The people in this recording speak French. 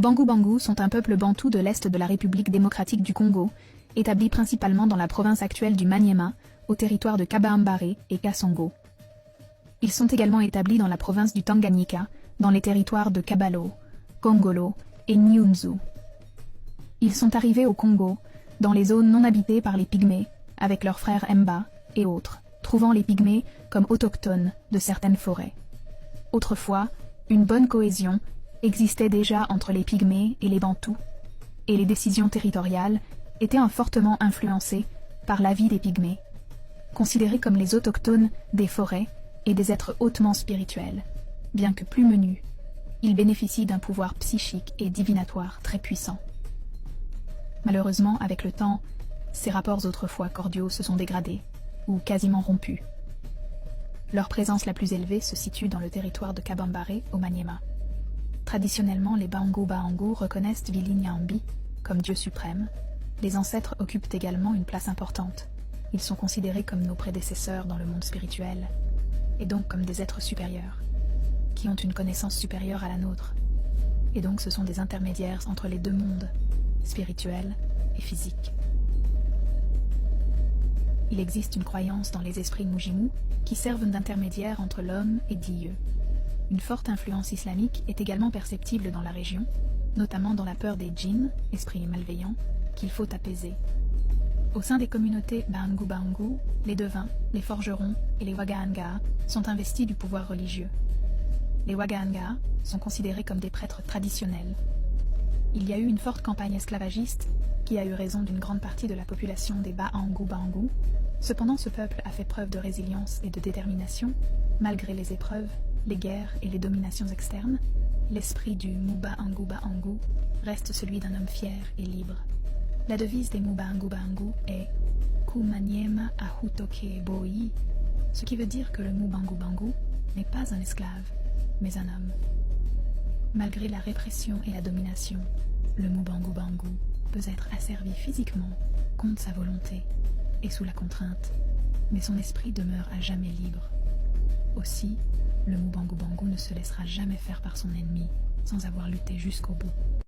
Bangu-Bangu sont un peuple bantou de l'Est de la République démocratique du Congo, établi principalement dans la province actuelle du Maniema, au territoire de Kabambare et Kasongo. Ils sont également établis dans la province du Tanganyika, dans les territoires de Kabalo, Kongolo et Nyunzu. Ils sont arrivés au Congo, dans les zones non habitées par les Pygmées, avec leurs frères Mba et autres, trouvant les Pygmées comme autochtones de certaines forêts. Autrefois, une bonne cohésion existait déjà entre les Pygmées et les Bantous, et les décisions territoriales étaient fortement influencées par la vie des Pygmées, considérés comme les autochtones des forêts et des êtres hautement spirituels. Bien que plus menus, ils bénéficient d'un pouvoir psychique et divinatoire très puissant. Malheureusement, avec le temps, ces rapports autrefois cordiaux se sont dégradés, ou quasiment rompus. Leur présence la plus élevée se situe dans le territoire de Kabambare au Maniema. Traditionnellement, les Bangu-Bangu reconnaissent Vili Nyambi comme dieu suprême. Les ancêtres occupent également une place importante. Ils sont considérés comme nos prédécesseurs dans le monde spirituel, et donc comme des êtres supérieurs, qui ont une connaissance supérieure à la nôtre. Et donc ce sont des intermédiaires entre les deux mondes, spirituel et physique. Il existe une croyance dans les esprits Mujimu qui servent d'intermédiaires entre l'homme et Dieu. Une forte influence islamique est également perceptible dans la région, notamment dans la peur des djinns, esprits malveillants, qu'il faut apaiser. Au sein des communautés Bangu-Bangu, les devins, les forgerons et les Waganga sont investis du pouvoir religieux. Les Waganga sont considérés comme des prêtres traditionnels. Il y a eu une forte campagne esclavagiste qui a eu raison d'une grande partie de la population des Bangu-Bangu. Cependant, ce peuple a fait preuve de résilience et de détermination, malgré les épreuves, les guerres et les dominations externes. L'esprit du Mubangu-Bangu reste celui d'un homme fier et libre. La devise des Mubangu-Bangu est Kumanyema Ahutoke Boi, ce qui veut dire que le Mubangu-Bangu n'est pas un esclave, mais un homme. Malgré la répression et la domination, le Mubangu-Bangu peut être asservi physiquement, contre sa volonté et sous la contrainte, mais son esprit demeure à jamais libre. Aussi, le Mubangu-Bangu ne se laissera jamais faire par son ennemi sans avoir lutté jusqu'au bout.